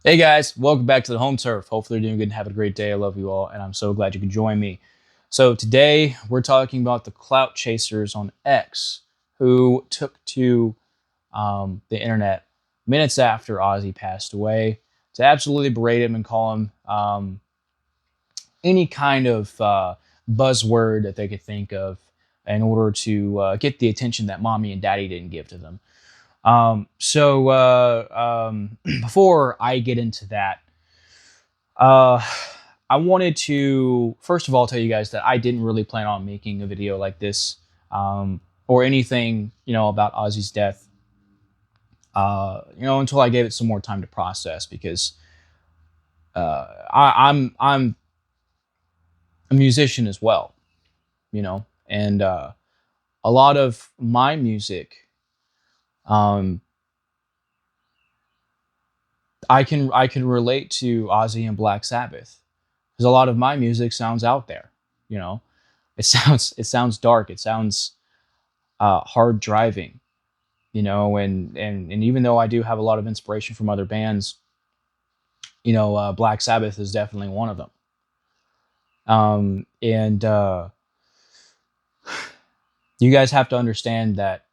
Hey guys, welcome back to the home turf. Hopefully, you're doing good and have a great day. I love you all, and I'm so glad you can join me. So, today we're talking about the clout chasers on X who took to the internet minutes after Ozzy passed away to absolutely berate him and call him any kind of buzzword that they could think of in order to get the attention that mommy and daddy didn't give to them. Before I get into that, uh, I wanted to first of all tell you guys that I didn't really plan on making a video like this, or anything, about Ozzy's death. Until I gave it some more time to process, because I'm a musician as well, and a lot of my music, um, I can relate to Ozzy and Black Sabbath, because a lot of my music sounds out there. You know, it sounds dark. It sounds hard driving. And even though I do have a lot of inspiration from other bands, Black Sabbath is definitely one of them. And You guys have to understand that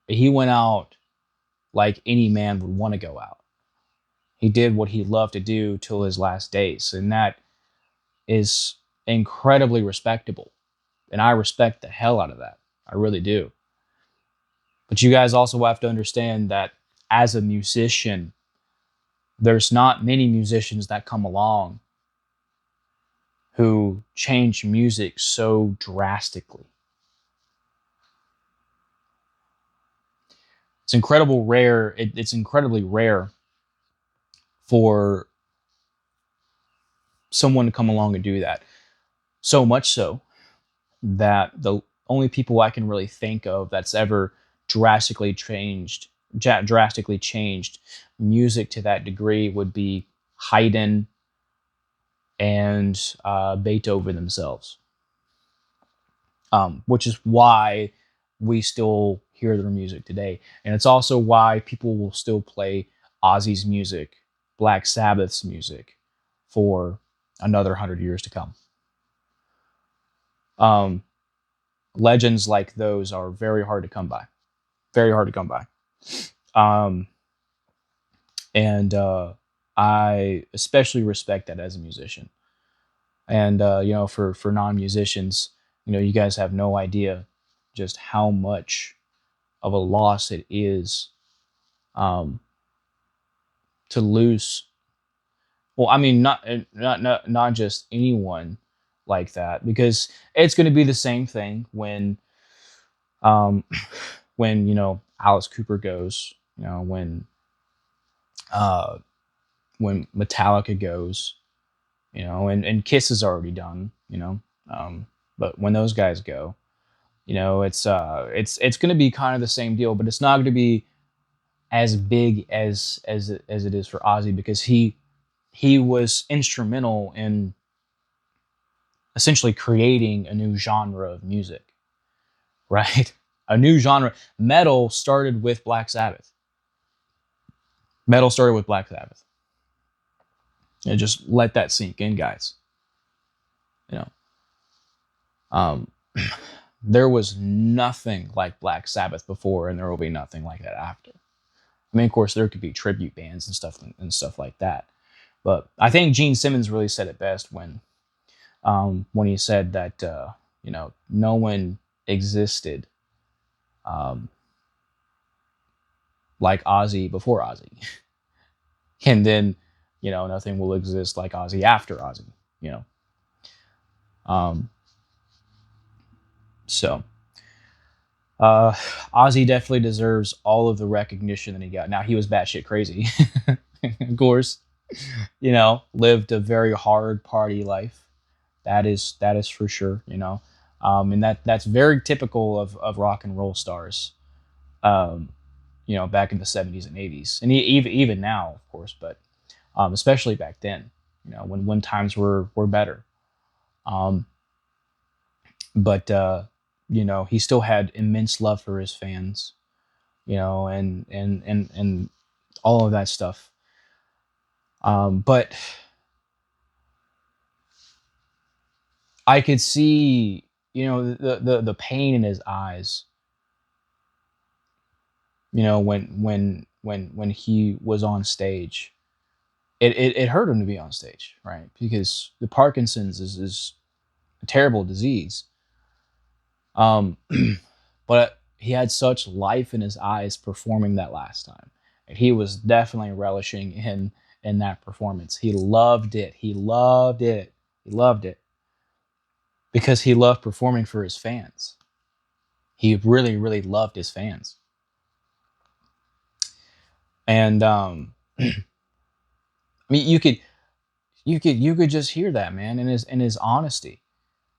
he went out like any man would want to go out. He did what he loved to do till his last days, and that is incredibly respectable. And I respect the hell out of that. I really do. But you guys also have to understand that as a musician, there's not many musicians that come along who change music so drastically. It's incredibly rare for someone to come along and do that. So much so that the only people I can really think of that's ever drastically changed music to that degree would be Haydn and Beethoven themselves, which is why we still hear their music today. And it's also why people will still play Ozzy's music, Black Sabbath's music, for another 100 years to come. Um, Legends like those are very hard to come by. Very hard to come by. Um, and I especially respect that as a musician. And for non-musicians, you guys have no idea just how much of a loss it is, um, to lose. Well, I mean, not just anyone like that, because it's going to be the same thing um, when Alice Cooper goes, uh, when Metallica goes, and Kiss is already done, but when those guys go, it's going to be kind of the same deal, but it's not going to be as big as it is for Ozzy, because he was instrumental in essentially creating a new genre of music, right? A new genre. Metal started with Black Sabbath. Metal started with Black Sabbath. And just let that sink in, guys. You know, um, there was nothing like Black Sabbath before, and there will be nothing like that after. I mean, of course, there could be tribute bands and stuff like that. But I think Gene Simmons really said it best when he said that no one existed, um, like Ozzy before Ozzy, and then nothing will exist like Ozzy after Ozzy. You know, um, so uh, Ozzy definitely deserves all of the recognition that he got. Now, he was batshit crazy, of course. Lived a very hard party life. That is for sure. And that's very typical of rock and roll stars. Um, back in the 70s and 80s, and even now, of course, but especially back then. When times were better. Um, but he still had immense love for his fans. And all of that stuff. But I could see, the pain in his eyes, when he was on stage. It hurt him to be on stage, right? Because the Parkinson's is a terrible disease. Um, but he had such life in his eyes performing that last time. And he was definitely relishing in that performance. He loved it. He loved it. He loved it because he loved performing for his fans. He really, really loved his fans. And I mean, you could just hear that, man, in his honesty.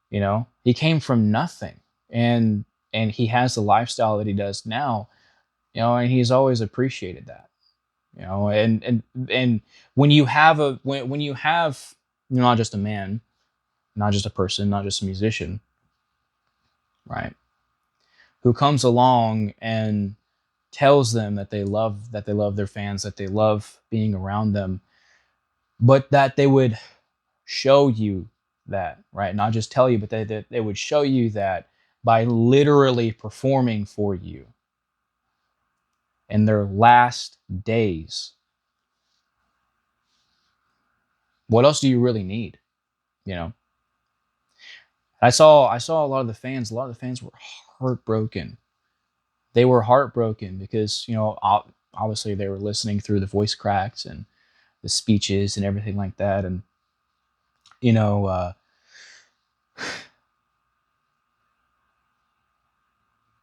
He came from nothing, and he has the lifestyle that he does now. And he's always appreciated that. And when you have when you have, not just a man, not just a person, not just a musician, right, who comes along and tells them that they love their fans, that they love being around them, but that they would show you that, right? Not just tell you, but they would show you that by literally performing for you in their last days. What else do you really need? You know, I saw a lot of the fans were heartbroken. They were heartbroken because, obviously they were listening through the voice cracks and the speeches and everything like that. And, you know, uh,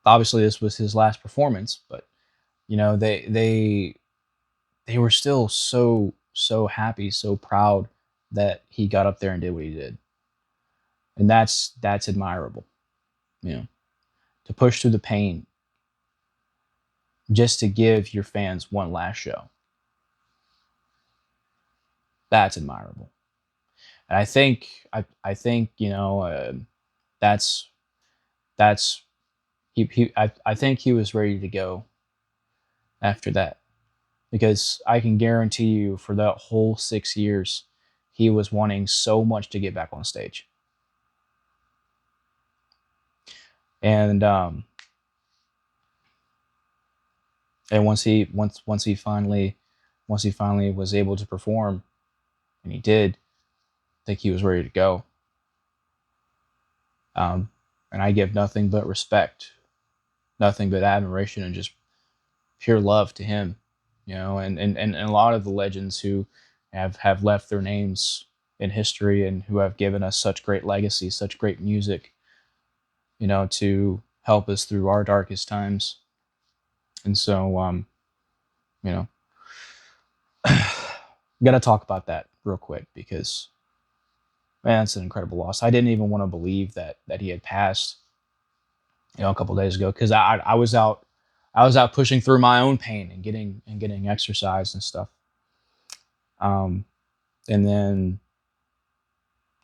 obviously this was his last performance, but, they were still so happy, so proud that he got up there and did what he did. And that's admirable, you know, to push through the pain just to give your fans one last show. That's admirable. And I think that's that's I think he was ready to go after that, because I can guarantee you for that whole 6 years he was wanting so much to get back on stage. And once he finally was able to perform, and he did, I think he was ready to go. And I give nothing but respect, nothing but admiration, and just pure love to him. And a lot of the legends who have left their names in history and who have given us such great legacy, such great music, to help us through our darkest times. And so, you know, gotta talk about that real quick because, man, it's an incredible loss. I didn't even want to believe that he had passed, a couple days ago, because I was out pushing through my own pain and getting exercise and stuff. Um, and then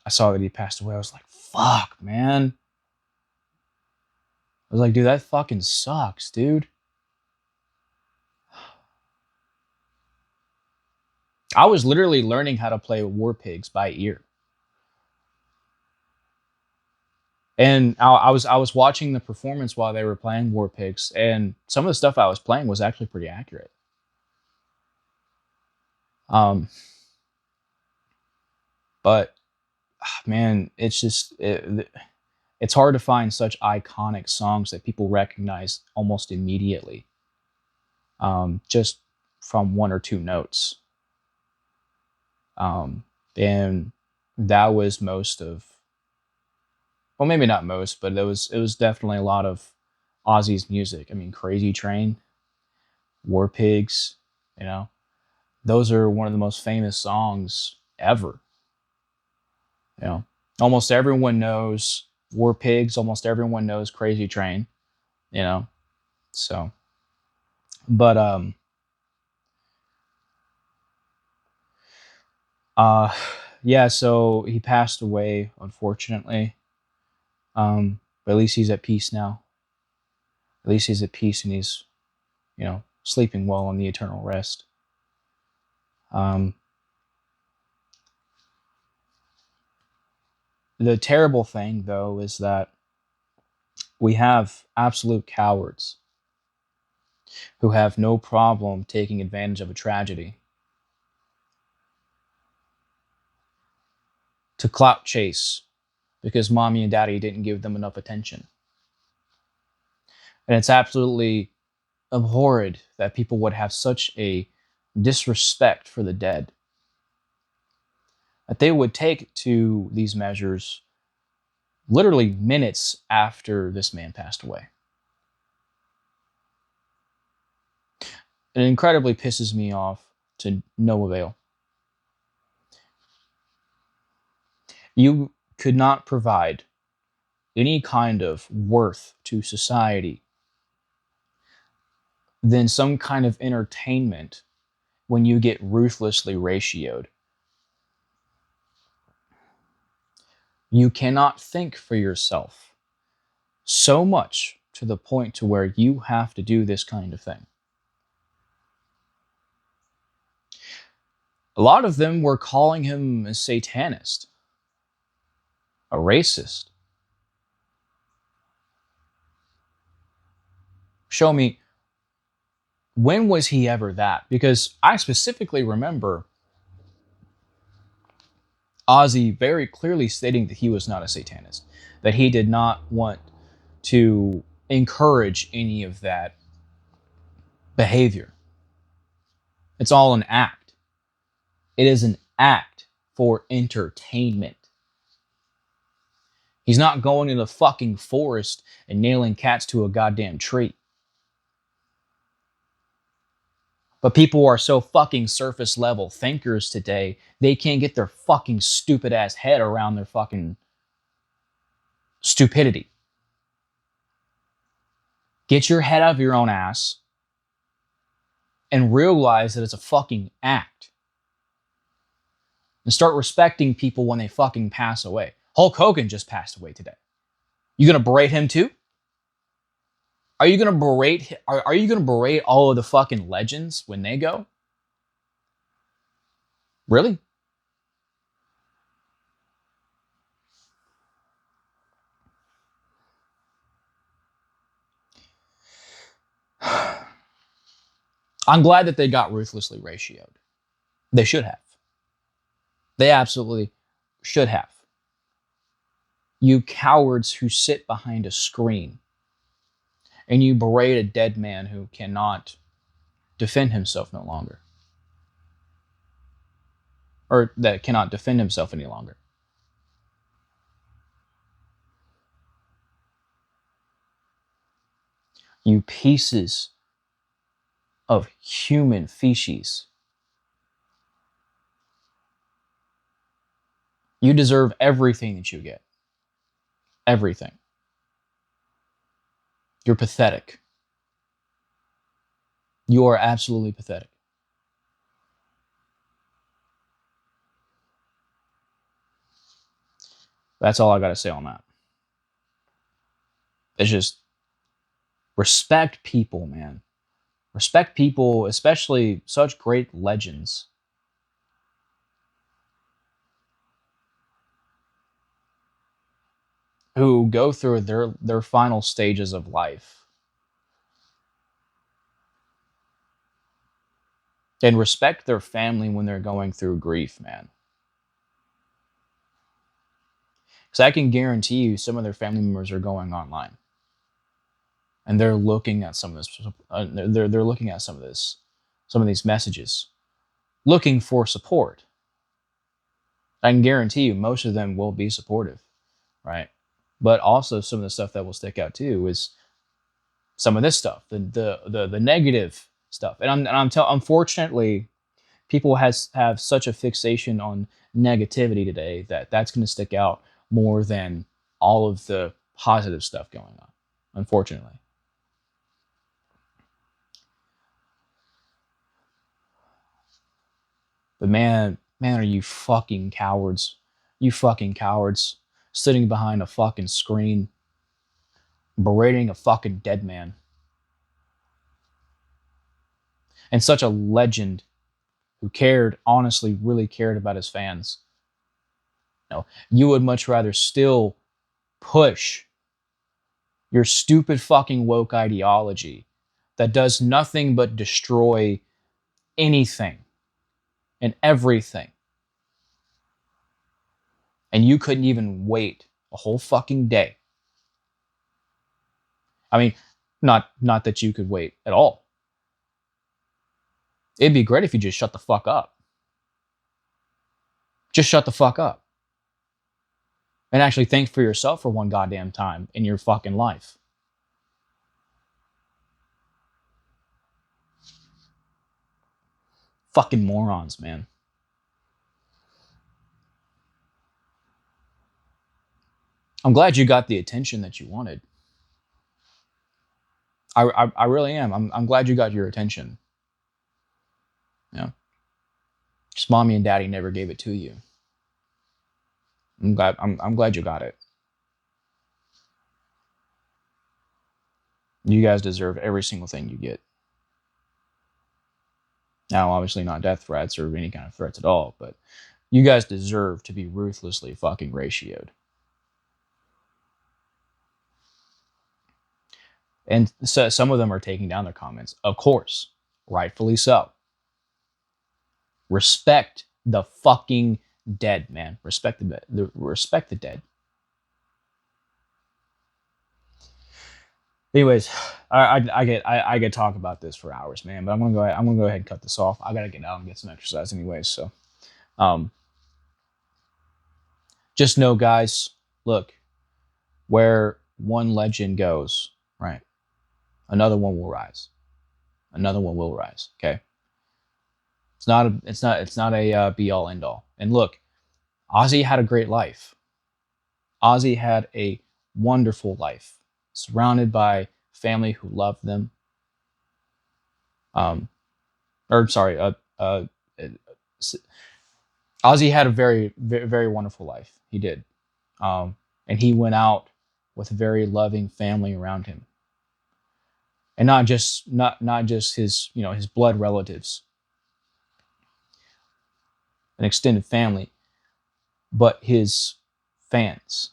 I saw that he passed away. I was like, fuck, man. I was like, dude, that fucking sucks, dude. I was literally learning how to play War Pigs by ear. And I was watching the performance while they were playing War Pigs, and some of the stuff I was playing was actually pretty accurate. Um, but man, it's hard to find such iconic songs that people recognize almost immediately, just from one or two notes. Um, and that was most of, well, maybe not most, but it was definitely a lot of Ozzy's music. I mean, Crazy Train, War Pigs, you know, those are one of the most famous songs ever. You know, almost everyone knows War Pigs. Almost everyone knows Crazy Train. You know, so, but uh, yeah. So he passed away, unfortunately. But at least he's at peace now. At least he's at peace, and he's, sleeping well in the eternal rest. Um, The terrible thing, though, is that we have absolute cowards who have no problem taking advantage of a tragedy to clout chase because mommy and daddy didn't give them enough attention. And it's absolutely abhorred that people would have such a disrespect for the dead that they would take to these measures literally minutes after this man passed away. It incredibly pisses me off to no avail. You could not provide any kind of worth to society than some kind of entertainment when you get ruthlessly ratioed. You cannot think for yourself so much to the point to where you have to do this kind of thing. A lot of them were calling him a satanist, a racist. Show me, when was he ever that? Because I specifically remember Ozzy very clearly stating that he was not a satanist, that he did not want to encourage any of that behavior. It's all an act. It is an act for entertainment. He's not going to the fucking forest and nailing cats to a goddamn tree. But people are so fucking surface level thinkers today, they can't get their fucking stupid ass head around their fucking stupidity. Get your head out of your own ass and realize that it's a fucking act. And start respecting people when they fucking pass away. Hulk Hogan just passed away today. You gonna berate him too? Are you gonna berate? Are you gonna berate all of the fucking legends when they go? Really? I'm glad that they got ruthlessly ratioed. They should have. They absolutely should have. You cowards who sit behind a screen and you berate a dead man who cannot defend himself no longer. Or that cannot defend himself any longer. You pieces of human feces. You deserve everything that you get. Everything. You're pathetic. You are absolutely pathetic. That's all I got to say on that. It's just respect people, man. Respect people, especially such great legends. Who go through their final stages of life. And respect their family when they're going through grief, man. Because I can guarantee you some of their family members are going online. And they're looking at some of this. They're looking at some of these messages, looking for support. I can guarantee you most of them will be supportive, right? But also some of the stuff that will stick out too is some of this stuff, the negative stuff. And unfortunately, people have such a fixation on negativity today that that's going to stick out more than all of the positive stuff going on, unfortunately. But man, are you fucking cowards. You fucking cowards. Sitting behind a fucking screen, berating a fucking dead man. And such a legend who cared, honestly, really cared about his fans. No, you would much rather still push your stupid fucking woke ideology that does nothing but destroy anything and everything. And you couldn't even wait a whole fucking day. I mean, not that you could wait at all. It'd be great if you just shut the fuck up. Just shut the fuck up. And actually think for yourself for one goddamn time in your fucking life. Fucking morons, man. I'm glad you got the attention that you wanted. I really am. I'm glad you got your attention. Yeah. Just mommy and daddy never gave it to you. I'm glad you got it. You guys deserve every single thing you get. Now, obviously not death threats or any kind of threats at all, but you guys deserve to be ruthlessly fucking ratioed. And so some of them are taking down their comments. Of course. Rightfully so. Respect the fucking dead, man. Respect the dead. Anyways, I get talk about this for hours, man. But I'm gonna go ahead and cut this off. I gotta get out and get some exercise, anyways. So, um, just know, guys. Look, where one legend goes, right, another one will rise. Another one will rise. Okay. It's not a be all end all. And look, Ozzy had a great life. Ozzy had a wonderful life, surrounded by family who loved them. Um, or sorry, Ozzy had a very wonderful life. He did, and he went out with a very loving family around him, and not just his his blood relatives, an extended family, but his fans.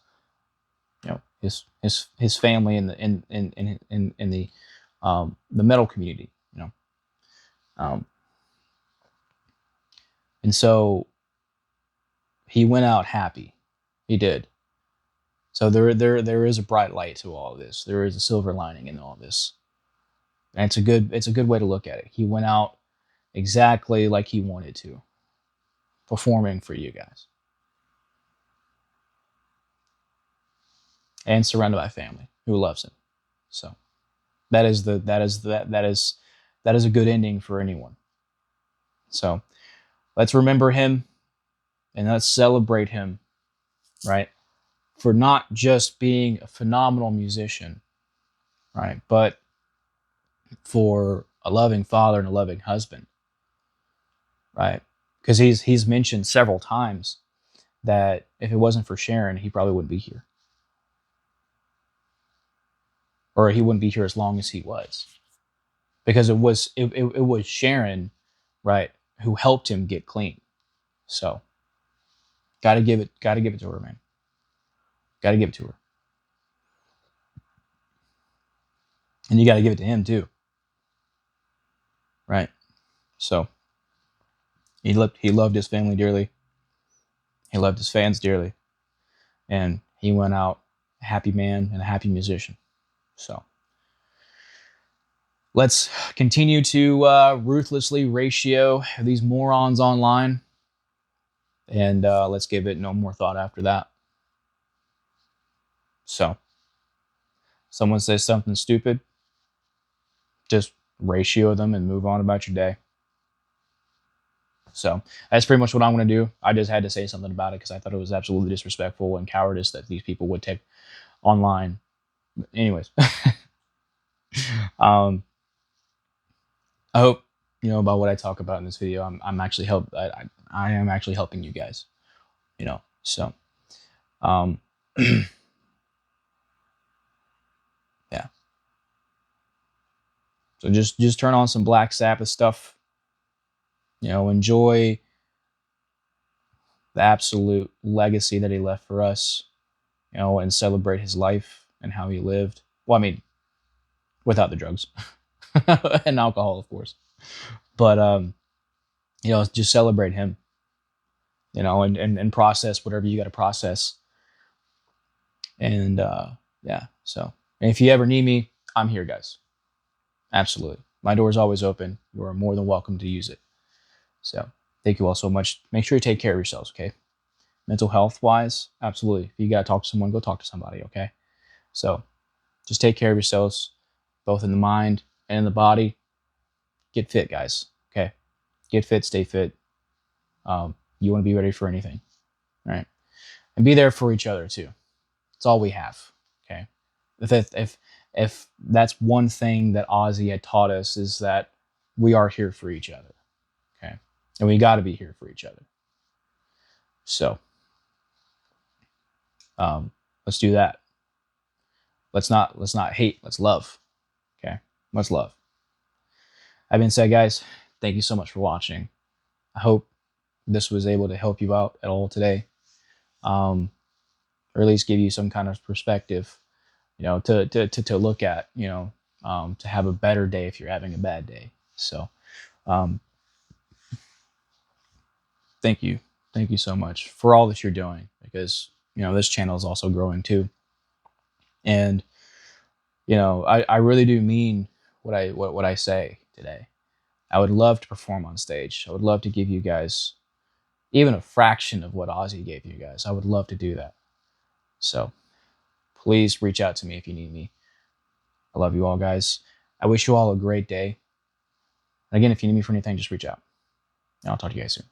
His family in the metal community. Um, and so he went out happy. He did. So there is a bright light to all of this. There is a silver lining in all this, and it's a good way to look at it. He went out exactly like he wanted to, performing for you guys, and surrounded by family who loves him. So that is a good ending for anyone. So let's remember him and let's celebrate him, right? For not just being a phenomenal musician, right? But for a loving father and a loving husband, right? Because he's mentioned several times that if it wasn't for Sharon, he probably wouldn't be here, or he wouldn't be here as long as he was, because it was Sharon, right, who helped him get clean. So gotta give it to her, man. Gotta give it to her, and you gotta give it to him too, right? So he loved his family dearly. He loved his fans dearly, and he went out a happy man and a happy musician. So let's continue to ruthlessly ratio these morons online, and let's give it no more thought after that. So, someone says something stupid, just ratio them and move on about your day. So that's pretty much what I'm going to do. I just had to say something about it because I thought it was absolutely disrespectful and cowardice that these people would take online. Anyways, um, I hope about what I talk about in this video. I'm actually I am actually helping you guys. So um, yeah. So just turn on some Black Sabbath stuff. Enjoy the absolute legacy that he left for us, you know, and celebrate his life and how he lived. Well, I mean, without the drugs and alcohol, of course. But you know, just celebrate him, you know, and process whatever you got to process. And yeah, so and if you ever need me, I'm here, guys. Absolutely. My door is always open. You are more than welcome to use it. So thank you all so much. Make sure you take care of yourselves, okay? Mental health wise, absolutely. If you got to talk to someone, go talk to somebody, okay? So just take care of yourselves, both in the mind and in the body. Get fit, guys, okay? Get fit, stay fit. You want to be ready for anything, all right? And be there for each other, too. It's all we have, okay? If that's one thing that Ozzy had taught us is that we are here for each other, okay? And we got to be here for each other. So let's do that. Let's not hate. Let's love. Okay, let's love. That being said, guys, thank you so much for watching. I hope this was able to help you out at all today, or at least give you some kind of perspective, you know, to look at, you know, to have a better day if you're having a bad day. So, um, thank you so much for all that you're doing, because you know this channel is also growing too, and you know I really do mean what I say today. I would love to perform on stage. I would love to give you guys even a fraction of what Ozzy gave you guys. I would love to do that. So please reach out to me if you need me. I love you all, guys. I wish you all a great day. And again, if you need me for anything, just reach out. And I'll talk to you guys soon.